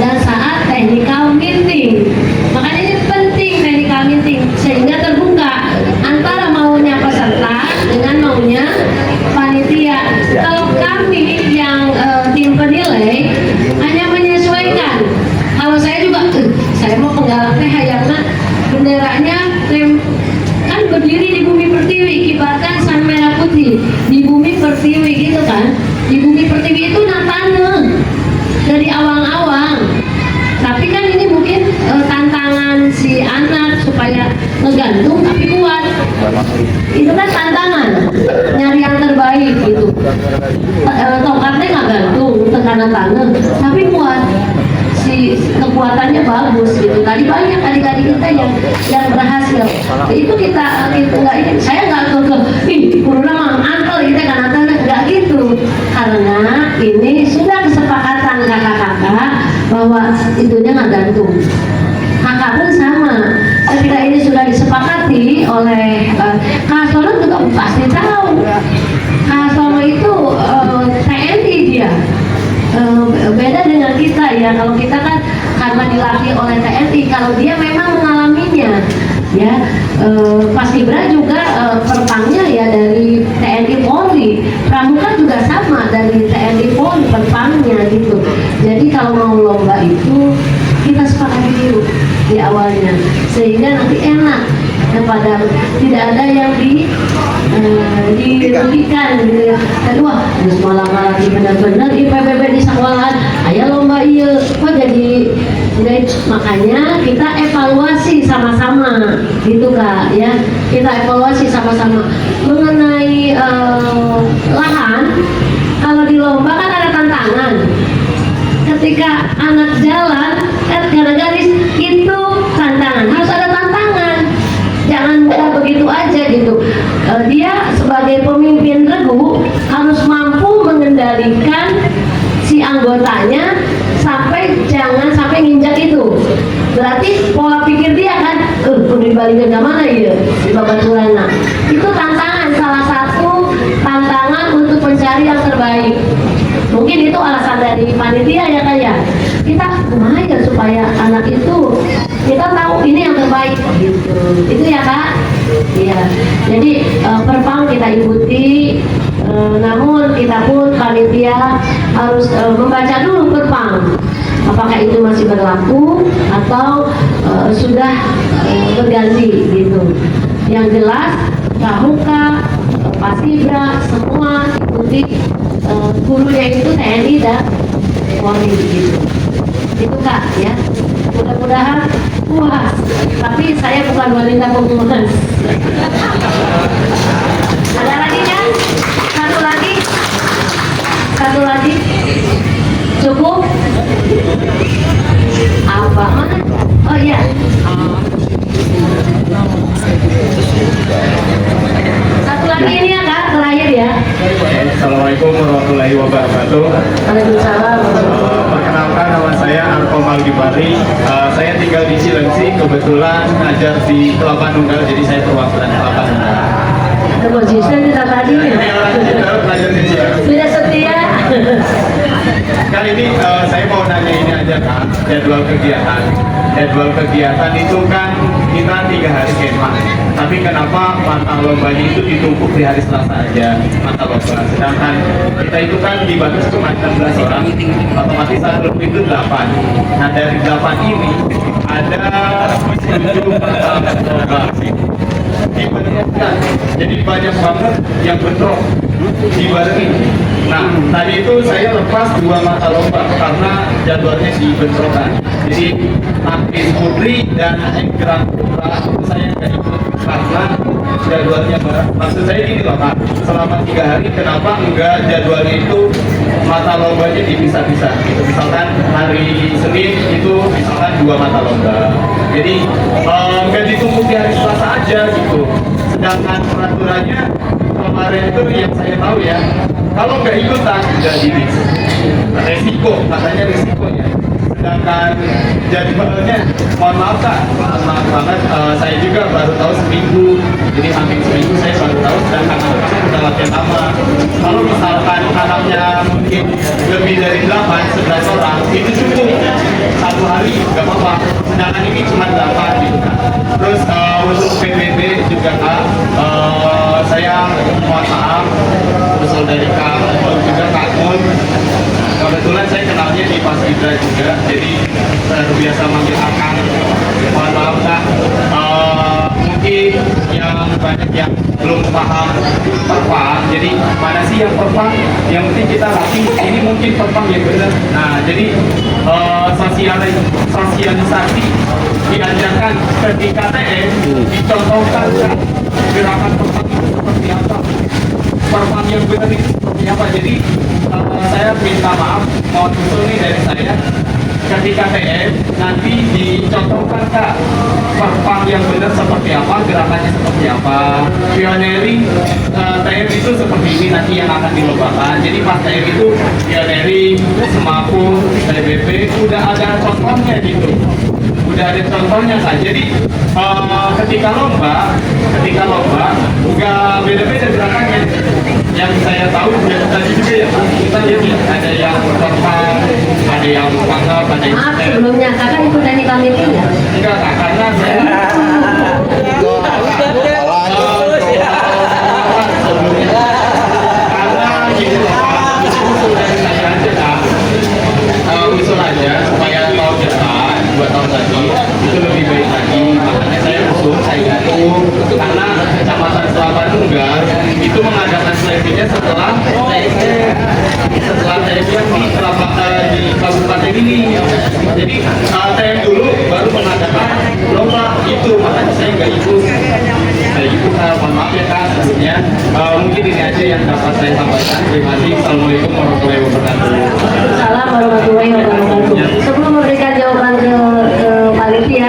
dan saat technical meeting. Makanya ini penting technical meeting sehingga terbuka antara maunya peserta dengan maunya panitia. Kalau kami yang tim penilai hanya menyesuaikan. Kalau saya juga saya mau penggalang teh hayangna benderanya kan berdiri di bumi pertiwi, kibarkan sang merah putih di bumi pertiwi gitu kan. Di bumi pertiwi itu tanah dari awang-awang. Tapi kan ini mungkin tantangan si anak supaya ngegantung tapi kuat. Itu kan tantangan, nyari yang terbaik gitu. Tongkatnya nggak gantung, tekanan tanah, tapi kuat. Si kekuatannya bagus gitu. Tadi banyak adik-adik kita yang berhasil. Itu kita nggak ini. Saya nggak ke kurang mangkel kita kan nggak gitu. Karena ini sudah kesepakatan kakak-kakak bahwa itunya nggak gantung. Kakak pun sama. Ketika ini sudah disepakati oleh Kak Sono juga pasti tahu. Kak Sono itu TNI dia. Beda dengan kita ya, kalau kita kan karena dilatih oleh TNI, kalau dia memang mengalaminya ya. Paskibra juga perpangnya ya dari TNI Polri, pramuka juga sama dari TNI Polri perpangnya gitu. Jadi kalau mau lomba itu kita sepakati dulu di awalnya sehingga nanti enak kepada tidak ada yang dirugikan gitu ya. Kedua, terus malah lagi benar-benar IPPB di sekolahan, ayo lomba iya, kok jadi makanya kita evaluasi sama-sama gitu Kak ya, kita evaluasi sama-sama mengenai lahan. Kalau di lomba kan ada tantangan, ketika anak jalan kan garis itu tantangan, harus ada tantangan, jangan mudah begitu aja gitu. Dia sebagai pemimpin regu harus mampu mengendalikan si anggotanya jangan sampai nginjak itu. Berarti pola pikir dia kan, dibalikin ke mana ya di babaturan. Itu tantangan, salah satu tantangan untuk mencari yang terbaik. Mungkin itu alasan dari panitia ya kayak kita lumayan supaya anak itu kita tahu ini yang terbaik gitu. Itu ya Kak. Iya. Jadi perpang kita ikuti, namun kita pun panitia harus membaca dulu perpang. Apakah itu masih berlaku atau sudah berganti gitu. Yang jelas Pramuka, Paskibra semua ikuti, gurunya itu TNI dan Polri gitu. Itu Kak ya. Mudah-mudahan puas. Tapi saya bukan wanita pengumuman. Ada lagi kan? Satu lagi. Cukup? Apa mana? Oh iya. Satu lagi ini ya Kak, terakhir ya. Assalamualaikum warahmatullahi wabarakatuh. Waalaikumsalam. Perkenalkan, nama saya Arkom Algibari. Saya tinggal di Cilengsi, kebetulan ngajar di Kelapa Nunggal, jadi saya perwakilan Kelapa Nunggal. Ada konsisten kita tadi ya. Belajar di Cilengsi. Sudah setia. Kali ini saya mau nanya ini aja Kak, jadwal kegiatan. Jadwal kegiatan itu kan kita 3 hari kemah. Tapi kenapa mata lombanya itu ditumpuk di hari Selasa aja, mata lomba. Sedangkan kita itu kan dibatasi cuma 16 orang, otomatis satu itu 8. Nah dari 8 ini ada 7 mata lomba. Dibentrokkan, jadi banyak banget yang bentrok dibarengin. Nah tadi itu saya lepas 2 mata lomba karena jadwalnya dibentrokkan. Jadi Akis Putri dan Enggerang Putra itu saya nggak ikut karena jadwalnya bareng. Maksud saya gini loh Kak, selama 3 hari kenapa enggak jadwalnya itu mata lombanya dipisah-pisah gitu. Misalkan hari Senin itu misalkan 2 mata lomba, jadi nggak ditumpuk di hari Selasa aja gitu. Sedangkan peraturannya kemarin itu yang saya tahu ya, kalau nggak ikutan jadi resiko, katanya resikonya. Sedangkan jadwalnya, mohon maaf Kak, maaf banget, saya juga baru tahu seminggu, jadi hampir seminggu saya baru tahu. Sedangkan anak-anak udah latihan lama. Kalau misalkan anaknya mungkin lebih dari 8-11 orang, itu cukup 1 hari, nggak apa-apa. Sedangkan ini cuma 8 gitu Kak. Terus untuk PBB juga Kak, saya mohon maaf, usul dari Kak juga Kak Mun. Kebetulan saya kenalnya di Paskibra juga, jadi terbiasa manggil Akang. Mohon maaf Kak, mungkin yang banyak yang belum paham perpang, jadi mana sih yang perpang? Yang penting kita latih, ini mungkin perpang yang benar. Nah, jadi sosialisasi diajarkan ketika TM, dicontohkan gerakan perpang itu seperti apa, perpang yang benar itu seperti apa. Jadi saya minta maaf, mohon usul nih dari saya, ketika TM nanti dicontohkan Kak perpang yang benar seperti apa, gerakannya seperti apa. Pioneering TM itu seperti ini nanti yang akan dilombakan. Jadi pas TM itu pioneering, semaput, TBP udah ada contohnya gitu, udah ada contohnya Kak. Jadi ketika lomba nggak beda-beda gerakannya. Yang saya tahu tadi juga ya Pak, kita lihat ya, ada yang perpang, ada yang pangkal, ada yang Maaf sebelumnya Kakak ikut dari panitia ya? enggak Kak, karena saya sebelumnya karena gini loh Pak, usul dari saya aja Kak, usul aja supaya tahun depan 2 tahun lagi itu lebih baik lagi. Makanya saya usul, saya gantung Jadi saya dulu baru mengadakan lomba itu, makanya saya nggak ikut. Mohon maaf ya Kak sebelumnya. Mungkin ini aja yang dapat saya sampaikan. Terima kasih. Assalamualaikum warahmatullahi wabarakatuh. Salam warahmatullahi wabarakatuh. Sebelum memberikan jawaban ke panitia,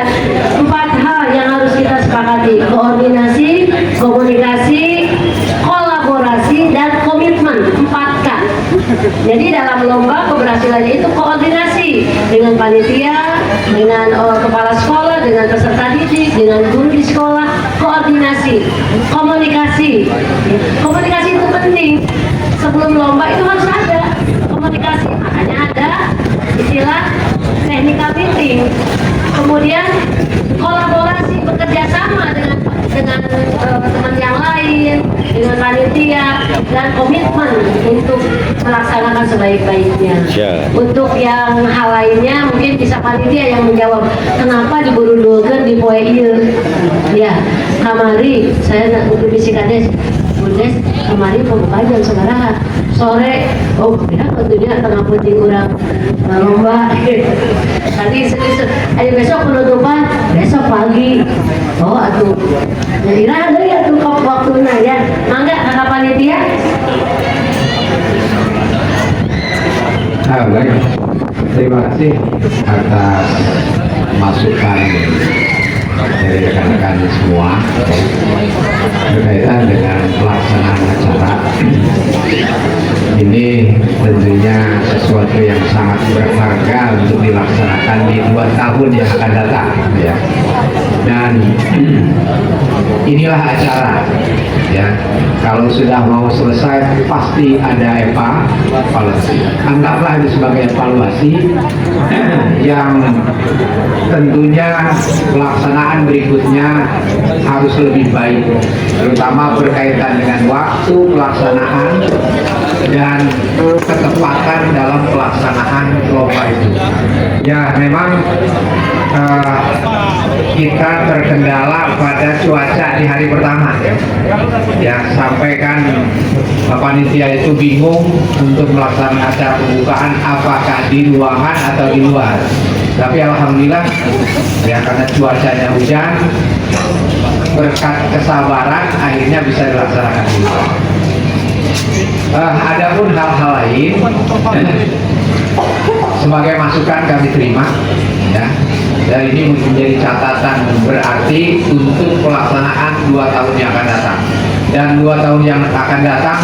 4 hal yang harus kita sepakati: koordinasi, komunikasi, kolaborasi, dan komitmen. 4K. Jadi dalam lomba keberhasilannya itu koordinasi dengan panitia, dengan kepala sekolah, dengan peserta didik, dengan guru di sekolah. Koordinasi, komunikasi. Komunikasi itu penting. Sebelum lomba itu harus ada komunikasi, makanya ada istilah technical meeting. Kemudian kolaborasi, bekerja sama dengan teman yang lain, dengan panitia, dan komitmen untuk melaksanakan sebaik-baiknya. Untuk yang hal lainnya mungkin bisa panitia yang menjawab, kenapa diburu-burukan di poe ieu. Ya, kamari saya nak berbisik kades, Bundes, kemarin pembuka jam sekarang sore, oh ya tentunya tengah penting kurang lomba. Tadi ayo besok penutupan, besok pagi. Oh atuh, ya kira ada ya tuh waktunya ya. Mangga kakak panitia. Baik, terima kasih atas masukan dari rekan-rekan semua berkaitan dengan pelaksanaan acara. Ini tentunya sesuatu yang sangat berharga untuk dilaksanakan di 2 tahun yang akan datang, ya. Dan inilah acara, ya. Kalau sudah mau selesai pasti ada evaluasi. Anggaplah itu sebagai evaluasi yang tentunya pelaksanaan berikutnya harus lebih baik, terutama berkaitan dengan waktu pelaksanaan dan ketepatan dalam pelaksanaan lomba itu. Ya, memang kita terkendala pada cuaca di hari pertama, ya sampai kan panitia itu bingung untuk melaksanakan acara pembukaan apakah di ruangan atau di luar. Tapi alhamdulillah ya karena cuacanya hujan, berkat kesabaran akhirnya bisa dilaksanakan di luar. Adapun hal-hal lain sebagai masukan kami terima, ya. Dan ini menjadi catatan berarti untuk pelaksanaan 2 tahun yang akan datang. Dan 2 tahun yang akan datang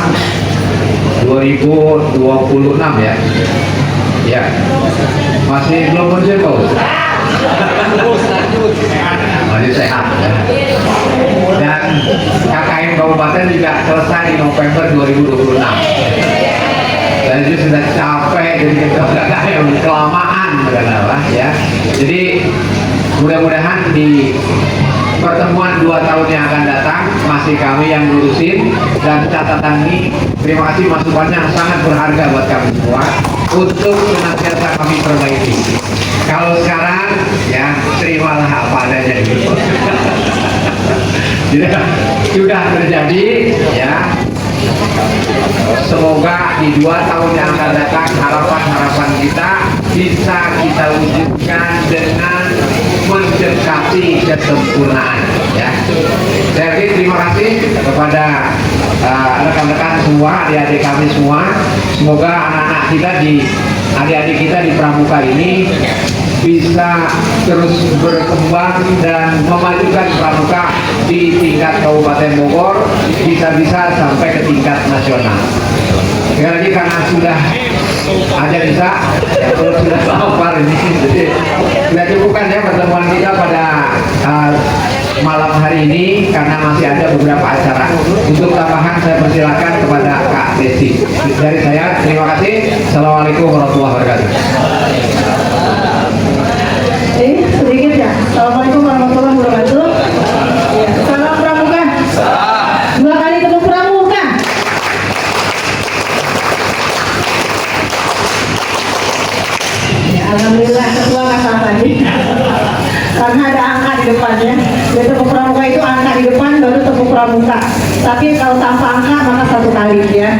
2026 ya. Ya. Masih belum muncul kok. Masih sehat. Ya. Dan KKN Kabupaten juga selesai di November 2026. Dan itu sudah capek jadi kita yang kelamaan ya. Jadi mudah-mudahan di pertemuan 2 tahun yang akan datang masih kami yang ngurusin, dan catatan ini terima kasih masukannya sangat berharga buat kami semua untuk senantiasa kami perbaiki. Kalau sekarang ya terimalah apa adanya gitu. Sudah terjadi ya. Semoga di 2 tahun yang akan datang harapan-harapan kita bisa kita wujudkan dengan mendekati kesempurnaan, ya. Jadi terima kasih kepada rekan-rekan semua, adik-adik kami semua. Semoga anak-anak kita adik-adik kita di Pramuka ini bisa terus berkembang dan memajukan Pramuka di tingkat Kabupaten Bogor, bisa-bisa sampai ke tingkat nasional. Sekali lagi karena sudah ada bisa, ya, sudah lapar ini, jadi sudah cukupkan ya pertemuan kita pada malam hari ini karena masih ada beberapa acara. Untuk tambahan saya persilakan kepada Kak Desi. Dari saya terima kasih. Assalamualaikum warahmatullahi wabarakatuh. Sedikit ya. Assalamualaikum warahmatullahi wabarakatuh. Salam Pramuka. 2 kali tepuk Pramuka. Ya, alhamdulillah ketua nggak salah tadi. Karena ada angka di depannya. Jadi tepuk Pramuka itu angka di depan baru tepuk Pramuka. Tapi kalau tanpa angka maka 1 kali ya.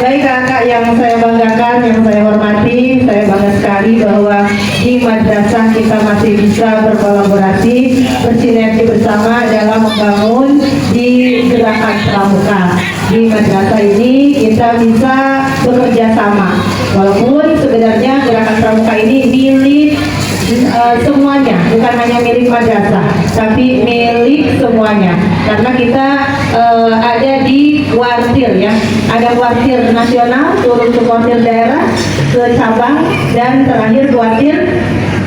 Baik kakak yang saya banggakan, yang saya hormati, saya bangga sekali bahwa di madrasah kita masih bisa berkolaborasi, bersinergi bersama dalam membangun di gerakan pramuka. Di madrasah ini kita bisa bekerja sama, walaupun sebenarnya gerakan pramuka ini milik semuanya, bukan hanya milik madrasah, tapi milik semuanya. Karena kita ada di kuartir ya, ada kuartir nasional, turun ke kuartir daerah, ke cabang, dan terakhir kuartir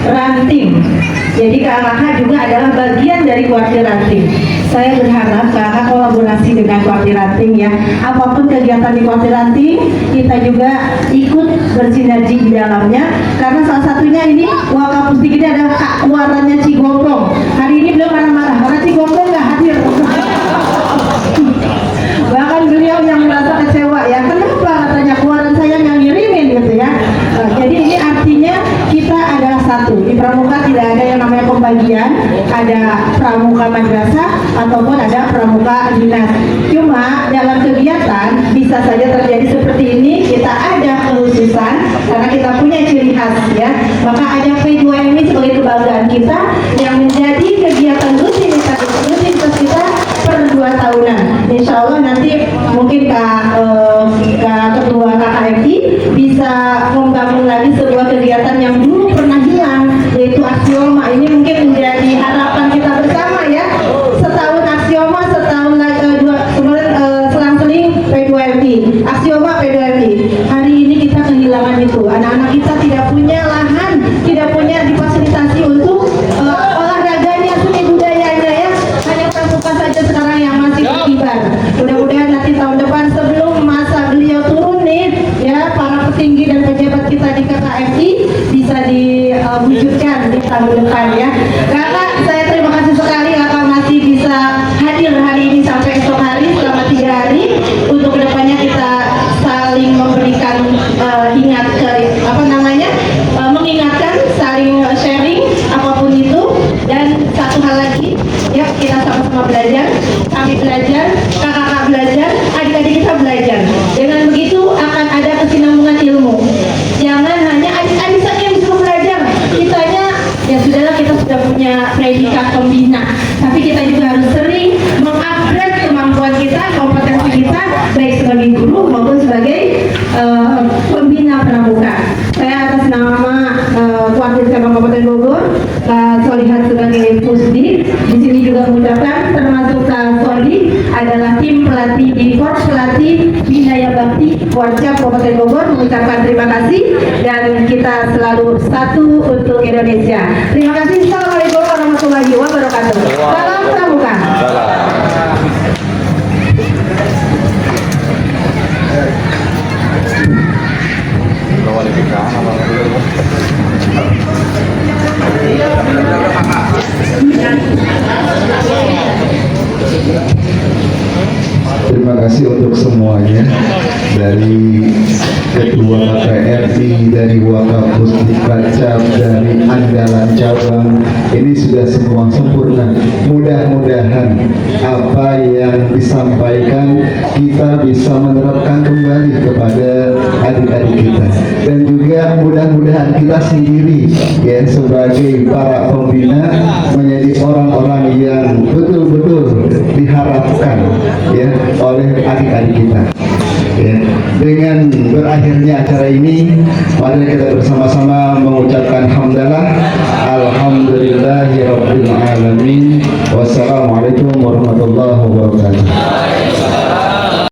ranting. Jadi KKH juga adalah bagian dari kuartir ranting. Saya berharap KKH kolaborasi dengan kuartir ranting ya. Apapun kegiatan di kuartir ranting, kita juga ikut bersinergi di dalamnya. Karena salah satunya ini Wakapusdik ini adalah Kak Warannya Cigombong. Hari ini beliau marah-marah karena Cigombong nggak hadir. Bahkan beliau yang merasa kecewa ya. Kenapa katanya keluaran saya yang ngirimin gitu ya. Jadi ini artinya kita adalah satu. Di pramuka tidak ada yang namanya pembagian, ada pramuka madrasah ataupun ada pramuka dinas. Cuma dalam kegiatan bisa saja terjadi seperti ini, kita ada kekhususan karena kita punya ciri khas ya. Maka ada P2MI sebagai kebanggaan kita yang menjadi kegiatan rutinitas kita per 2 tahunan. Insya Allah nanti mungkin Kak Ketua KKMI bisa membangun lagi sebuah kegiatan yang dulu pernah hilang, yaitu Aksioma. Ini mungkin menjadi harapan kita bersama ya. Setahun Aksioma, setahun lagi kemarin selang-seling P2MI, Aksioma P2MI. Hari ini kita kehilangan itu. Anak-anak kita tidak punya lahan, tidak punya difasilitasi untuk olahraganya, seni budayanya ya. Hanya pramuka saja sekarang yang masih berkibar. Mudah-mudahan nanti tahun depan sebelum masa beliau turun nih ya, para petinggi dan pejabat kita di KKMI bisa diwujudkan di tahun depan ya. Kakak, saya terima kasih sekali kakak masih bisa hadir hari ini sampai esok hari selama 3 hari. Untuk kedepannya kita saling memberikan mengingatkan, saling sharing apapun itu. Dan satu hal lagi ya, kita sama-sama belajar, kami belajar, kakak-kakak belajar, adik-adik kita belajar. Dengan begitu akan ada kesinambungan ilmu. Jangan hanya adik-adik saja yang disuruh belajar, kitanya ya sudahlah, kita sudah punya predikat pembina, tapi kita juga harus sering mengupgrade kemampuan kita, kompetensi kita, baik sebagai guru maupun sebagai pembina pramuka. Saya atas nama Kuartir Cabang Kabupaten Bogor, Kak Solihat sebagai Pusdik, di sini juga mengucapkan termasuk Kak Soli adalah tim pelatih di Korps Pelatih Binaya Bakti Kuarcap Kabupaten Bogor, mengucapkan terima kasih dan kita selalu satu untuk Indonesia. Terima kasih. Assalamualaikum warahmatullahi wabarakatuh. Salam pramuka. Terima kasih untuk semuanya, dari Ketua KKRI, dari Wakapusdik Kacap, dari Andalan Cabang. Ini sudah semua sempurna. Mudah-mudahan apa yang disampaikan kita bisa menerapkan kembali kepada adik-adik kita, dan juga mudah-mudahan kita sendiri ya sebagai para pembina menjadi orang-orang yang betul-betul diharapkan ya oleh adik-adik kita. Ya, dengan berakhirnya acara ini, mari kita bersama-sama mengucapkan hamdalah, alhamdulillahirabbil alamin. Wassalamualaikum warahmatullahi wabarakatuh.